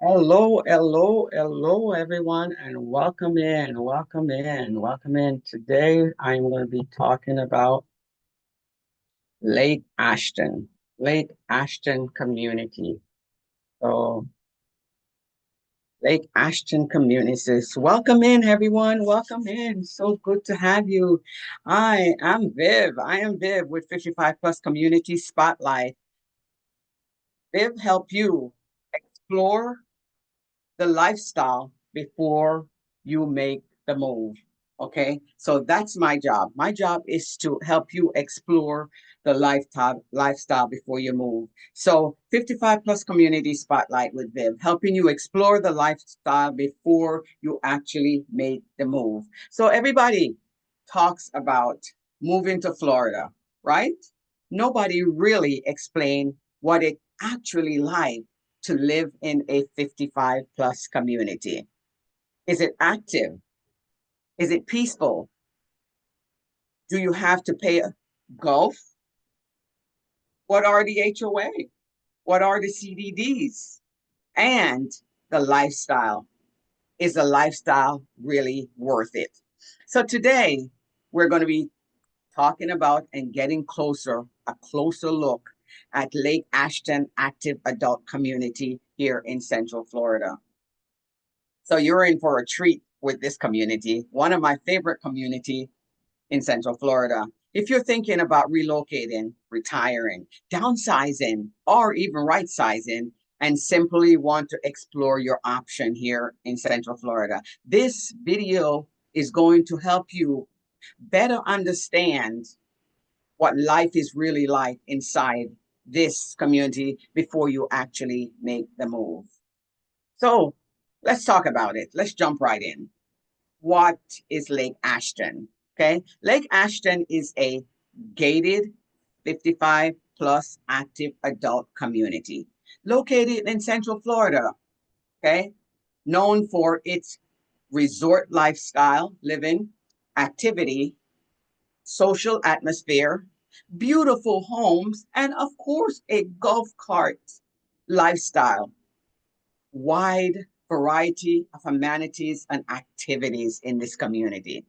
Hello, hello, hello, everyone, and welcome in, welcome in, welcome in. Today, I'm going to be talking about Lake Ashton, Lake Ashton community. So, Lake Ashton community says, welcome in, everyone, welcome in. So good to have you. I am Viv. I am Viv with 55 Plus Community Spotlight. Viv help you explore the lifestyle before you make the move. Okay, so that's my job. My job is to help you explore the lifestyle before you move. So 55 plus community spotlight with Viv, helping you explore the lifestyle before you actually make the move. So everybody talks about moving to Florida, right? Nobody really explain what it actually like to live in a 55 plus community. Is it active? Is it peaceful? Do you have to pay a golf? What are the HOA? What are the CDDs? And the lifestyle. Is the lifestyle really worth it? So today we're going to be talking about and getting a closer look at Lake Ashton Active Adult Community here in Central Florida. So you're in for a treat with this community, one of my favorite community in Central Florida. If you're thinking about relocating, retiring, downsizing, or even right sizing, and simply want to explore your option here in Central Florida, this video is going to help you better understand what life is really like inside this community before you actually make the move. So let's talk about it. Let's jump right in. What is Lake Ashton? Okay. Lake Ashton is a gated 55 plus active adult community located in Central Florida. Okay. Known for its resort lifestyle, living, activity, social atmosphere, beautiful homes, and of course, a golf cart lifestyle. Wide variety of amenities and activities in this community.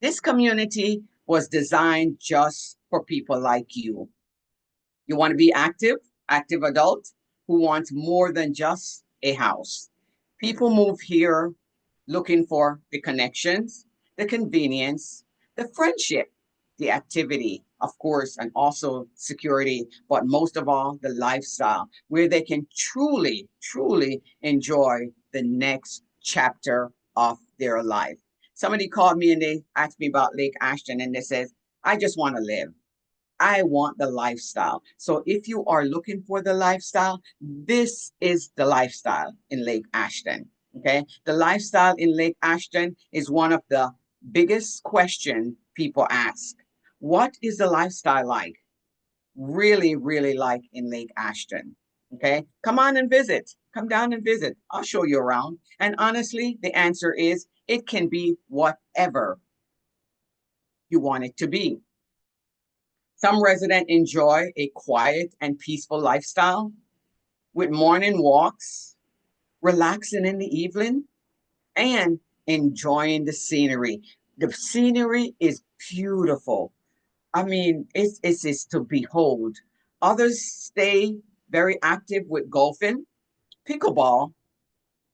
This community was designed just for people like you. You want to be active adult who wants more than just a house. People move here looking for the connections, the convenience, the friendship, the activity, of course, and also security, but most of all, the lifestyle where they can truly, truly enjoy the next chapter of their life. Somebody called me and they asked me about Lake Ashton and they says, I just want to live. I want the lifestyle. So if you are looking for the lifestyle, this is the lifestyle in Lake Ashton. Okay. The lifestyle in Lake Ashton is one of the biggest questions people ask. What is the lifestyle like? Really, really like in Lake Ashton. Okay. Come on and visit. Come down and visit. I'll show you around. And honestly, the answer is it can be whatever you want it to be. Some residents enjoy a quiet and peaceful lifestyle with morning walks, relaxing in the evening, and enjoying the scenery. The scenery is beautiful. I mean, it's to behold. Others stay very active with golfing, pickleball,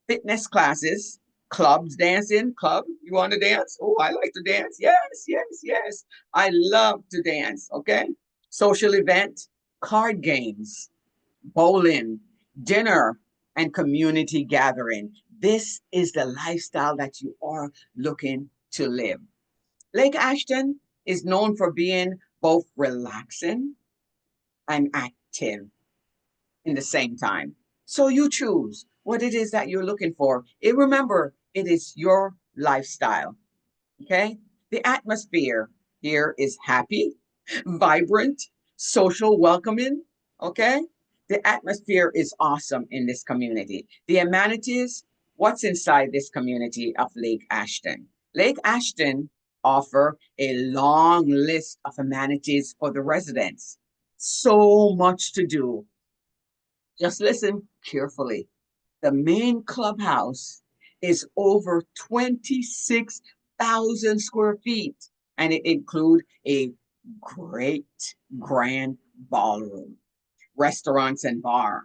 fitness classes, clubs, dancing, club. You want to dance? Oh, I like to dance. Yes, yes, yes. I love to dance. Okay. Social event, card games, bowling, dinner, and community gathering. This is the lifestyle that you are looking to live. Lake Ashton is known for being both relaxing and active in the same time. So you choose what it is that you're looking for. It remember, it is your lifestyle. Okay. The atmosphere here is happy, vibrant, social, welcoming. Okay. The atmosphere is awesome in this community. The amenities, what's inside this community of Lake Ashton? Lake Ashton offer a long list of amenities for the residents. So much to do. Just listen carefully. The main clubhouse is over 26,000 square feet, and it includes a great grand ballroom, restaurants and bar,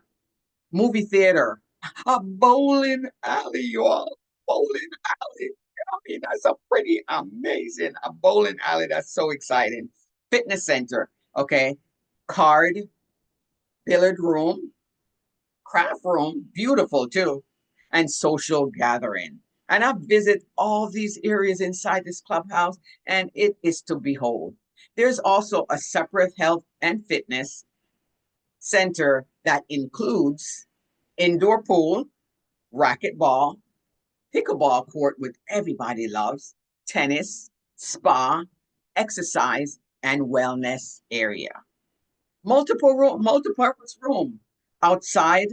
movie theater, a bowling alley, y'all. Bowling alley. I mean, that's a pretty amazing a bowling alley. That's so exciting. Fitness center, okay. Card, billiard room, craft room, beautiful too, and social gathering. And I visit all these areas inside this clubhouse, and it is to behold. There's also a separate health and fitness center that includes indoor pool, racquetball, pickleball court, which everybody loves, tennis, spa, exercise, and wellness area. Multi-purpose room. Outside,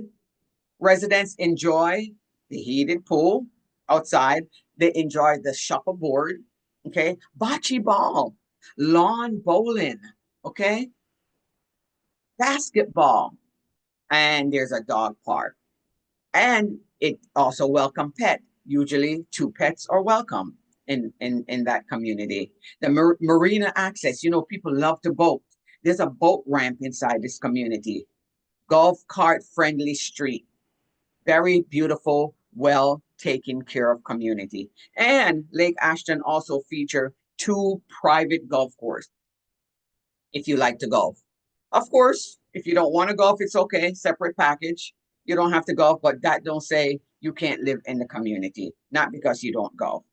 residents enjoy the heated pool. Outside, they enjoy the shuffleboard, okay, bocce ball, lawn bowling, okay, basketball, and there's a dog park. And it also welcome pet. Usually 2 pets are welcome in that community. The marina access, people love to boat. There's a boat ramp inside this community. Golf cart friendly street. Very beautiful, well taken care of community. And Lake Ashton also feature 2 private golf courses if you like to golf. Of course, if you don't want to golf, it's okay, separate package. You don't have to golf, but that don't say you can't live in the community, not because you don't golf.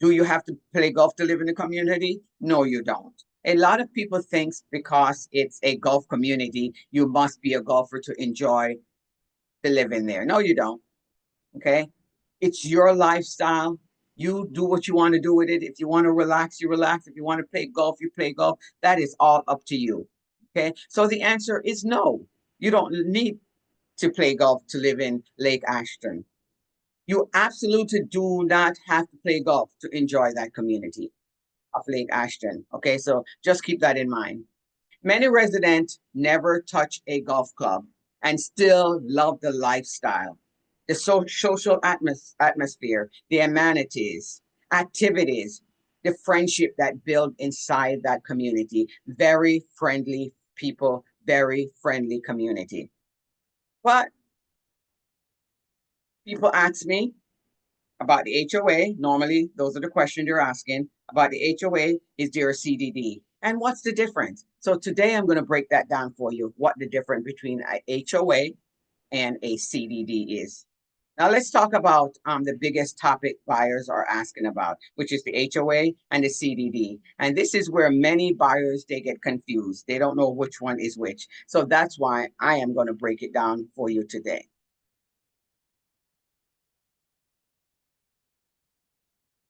Do you have to play golf to live in the community? No, you don't. A lot of people think because it's a golf community, you must be a golfer to enjoy the living there. No, you don't. Okay. It's your lifestyle. You do what you want to do with it. If you want to relax, you relax. If you want to play golf, you play golf. That is all up to you. Okay. So the answer is no. You don't need to play golf to live in Lake Ashton. You absolutely do not have to play golf to enjoy that community of Lake Ashton. Okay. So just keep that in mind. Many residents never touch a golf club and still love the lifestyle, the social atmosphere, the amenities, activities, the friendship that build inside that community. Very friendly people, very friendly community. But people ask me about the HOA. Normally, those are the questions you're asking about the HOA. Is there a CDD? And what's the difference? So today I'm going to break that down for you, what the difference between a HOA and a CDD is. Now let's talk about the biggest topic buyers are asking about, which is the HOA and the CDD. And this is where many buyers, they get confused. They don't know which one is which. So that's why I am going to break it down for you today.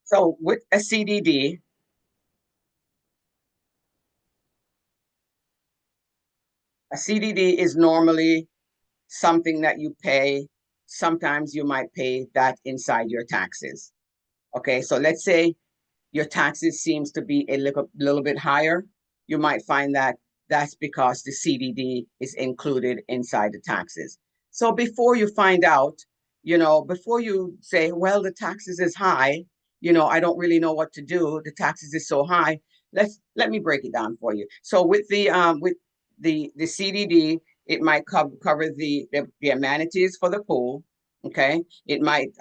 So with a CDD, a CDD is normally something that you pay. Sometimes you might pay that inside your taxes. Okay, so let's say your taxes seems to be a little bit higher. You might find that that's because the CDD is included inside the taxes. So before you find out, before you say, well, the taxes is high, I don't really know what to do. The taxes is so high. Let me break it down for you. So with the CDD, it might cover the amenities for the pool. Okay, it might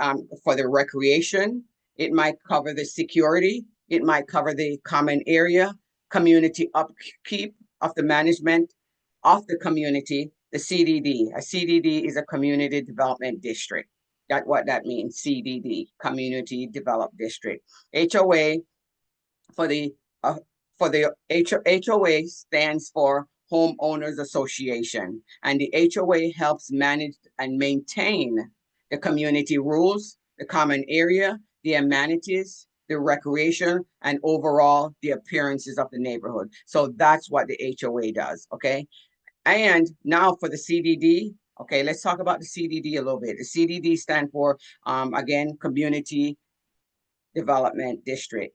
for the recreation. It might cover the security. It might cover the common area, community upkeep of the management of the community. The CDD. A CDD is a community development district. That's what that means. CDD, community developed district. HOA for the uh, HOA stands for Homeowners Association, and the HOA helps manage and maintain the community rules, the common area, the amenities, the recreation, and overall the appearances of the neighborhood. So that's what the HOA does. Okay. And now for the CDD. Okay, let's talk about the CDD a little bit. The CDD stand for again, Community Development District.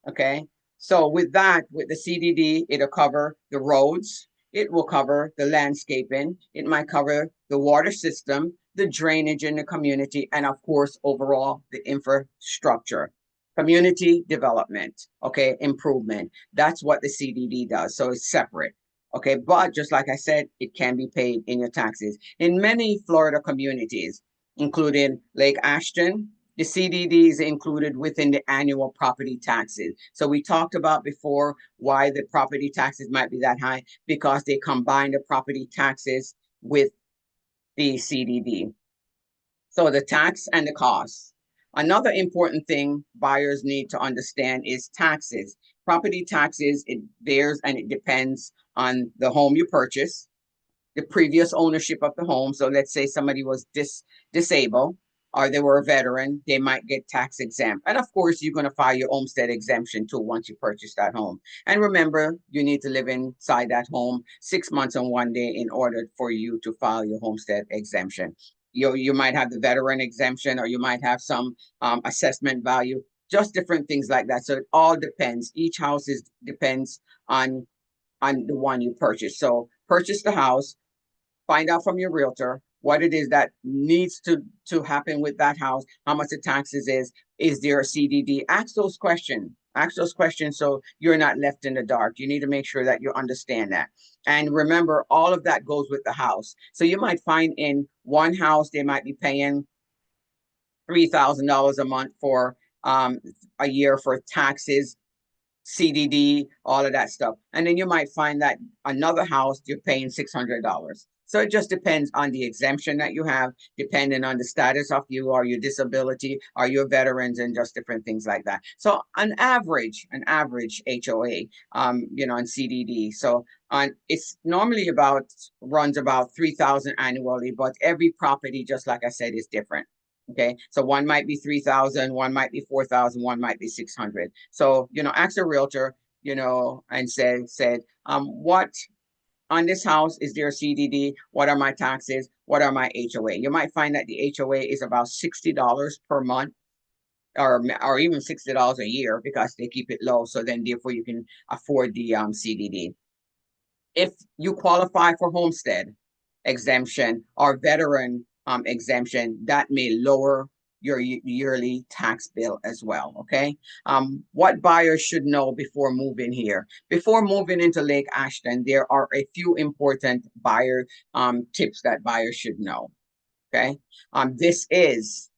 Okay. So with that, with the CDD, it'll cover the roads. It will cover the landscaping. It might cover the water system, the drainage in the community, and of course, overall, the infrastructure. Community development, okay, improvement. That's what the CDD does. So it's separate. Okay, but just like I said, it can be paid in your taxes. In many Florida communities, including Lake Ashton, the CDD is included within the annual property taxes. So we talked about before why the property taxes might be that high, because they combine the property taxes with the CDD. So the tax and the costs. Another important thing buyers need to understand is taxes. Property taxes, it varies and it depends on the home you purchase, the previous ownership of the home. So let's say somebody was disabled or they were a veteran, they might get tax exempt. And of course, you're going to file your homestead exemption too once you purchase that home. And remember, you need to live inside that home 6 months and 1 day in order for you to file your homestead exemption. You might have the veteran exemption, or you might have some assessment value, just different things like that. So it all depends. Each house depends on the one you purchase. So purchase the house, find out from your realtor what it is that needs to happen with that house, how much the taxes is there a CDD? Ask those questions. Ask those questions so you're not left in the dark. You need to make sure that you understand that. And remember, all of that goes with the house. So you might find in one house, they might be paying $3,000 a month for a year for taxes, CDD, all of that stuff. And then you might find that another house you're paying $600. So it just depends on the exemption that you have, depending on the status of you, or your disability, or your veterans, and just different things like that. So an average HOA, and CDD. So it's normally runs about 3,000 annually, but every property, just like I said, is different. Okay, so one might be 3,000, one might be 4,000, one might be 600. So, ask a realtor, and said, what on this house is there a CDD? What are my taxes? What are my HOA? You might find that the HOA is about $60 per month, or even $60 a year, because they keep it low. So then therefore you can afford the CDD. If you qualify for homestead exemption or veteran exemption, that may lower your yearly tax bill as well. Okay. What buyers should know before moving here? Before moving into Lake Ashton, there are a few important buyer tips that buyers should know. Okay. This is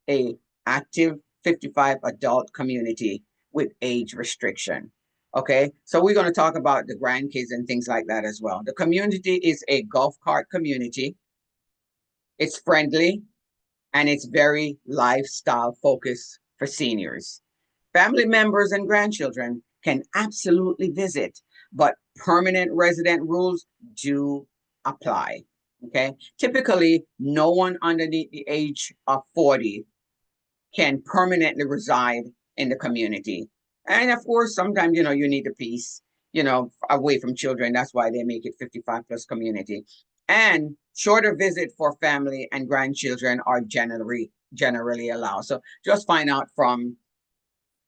a active 55 adult community with age restriction. Okay, so we're going to talk about the grandkids and things like that as well. The community is a golf cart community. It's friendly and it's very lifestyle focused for seniors. Family members and grandchildren can absolutely visit, but permanent resident rules do apply. Okay, typically, no one underneath the age of 40 can permanently reside in the community. And of course, sometimes, you need a piece, away from children. That's why they make it 55 plus community. And shorter visit for family and grandchildren are generally allowed. So just find out from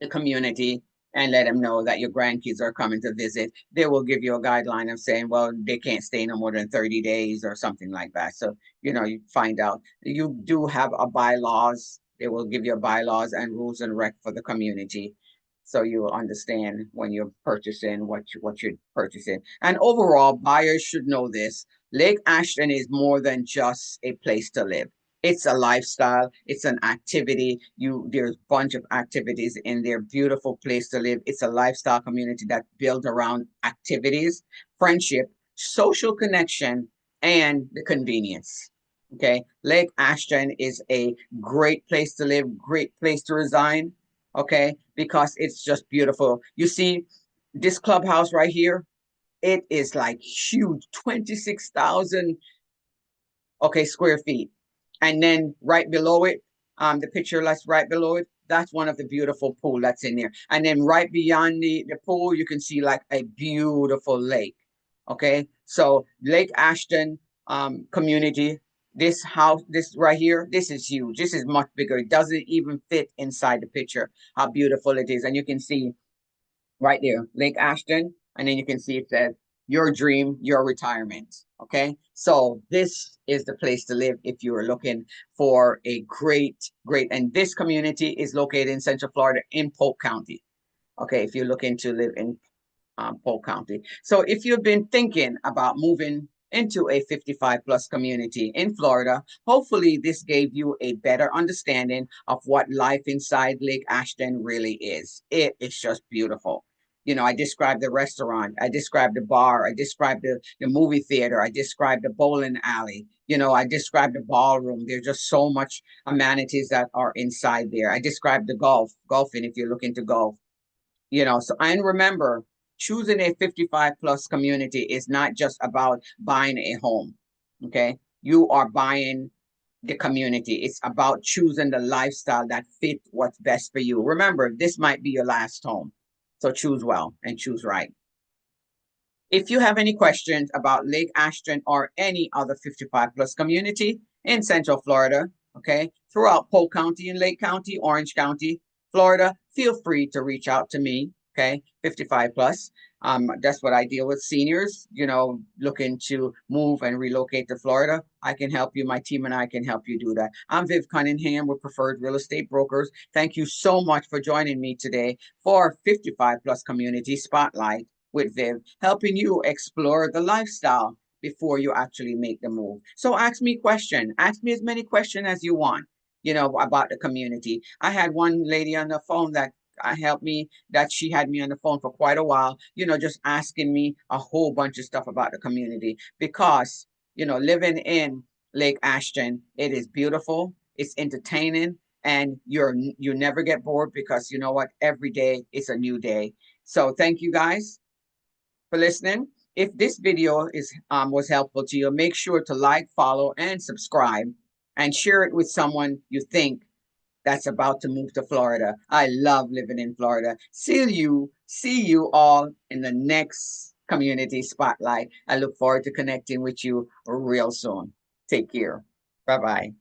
the community and let them know that your grandkids are coming to visit. They will give you a guideline of saying, well, they can't stay no more than 30 days or something like that. So, you find out. You do have a bylaws. They will give you bylaws and rules and rec for the community. So you'll understand when you're purchasing what you're purchasing. And overall, buyers should know this. Lake Ashton is more than just a place to live. It's a lifestyle. It's an activity. There's a bunch of activities in there. Beautiful place to live. It's a lifestyle community that built around activities, friendship, social connection, and the convenience. Okay, Lake Ashton is a great place to live, great place to reside. Okay, because it's just beautiful. You see this clubhouse right here. It is like huge, 26,000 square feet. And then right below it, the picture that's right below it, that's one of the beautiful pool that's in there. And then right beyond the pool, you can see like a beautiful lake. Okay, so Lake Ashton community, this house, this right here, this is huge. This is much bigger. It doesn't even fit inside the picture, how beautiful it is. And you can see right there, Lake Ashton. And then you can see it says, your dream, your retirement. Okay, so this is the place to live if you are looking for a great, and this community is located in Central Florida in Polk County. Okay, if you're looking to live in Polk County. So if you've been thinking about moving into a 55 plus community in Florida, hopefully this gave you a better understanding of what life inside Lake Ashton really is. It is just beautiful. You know, I described the restaurant, I described the bar, I described the movie theater, I described the bowling alley, you know, I described the ballroom. There's just so much amenities that are inside there. I described the golfing if you're looking to golf, you know. So, and remember, choosing a 55 plus community is not just about buying a home. Okay, you are buying the community. It's about choosing the lifestyle that fit what's best for you. Remember, this might be your last home, so choose well and choose right. If you have any questions about Lake Ashton or any other 55 plus community in Central Florida, okay, throughout Polk County and Lake County, Orange County, Florida, feel free to reach out to me, okay, 55 plus. That's what I deal with, seniors, you know, looking to move and relocate to Florida. I can help you. My team and I can help you do that. I'm Viv Cunningham with Preferred Real Estate Brokers. Thank you so much for joining me today for 55 plus Community Spotlight with Viv, helping you explore the lifestyle before you actually make the move. So ask me question. Ask me as many questions as you want, you know, about the community. I had one lady on the phone that helped me, that she had me on the phone for quite a while, you know, just asking me a whole bunch of stuff about the community because, you know, living in Lake Ashton, it is beautiful, it's entertaining, and you never get bored because you know what? Every day it's a new day. So thank you guys for listening. If this video was helpful to you, make sure to like, follow, and subscribe, and share it with someone you think that's about to move to Florida. I love living in Florida. See you all in the next community spotlight. I look forward to connecting with you real soon. Take care. Bye bye.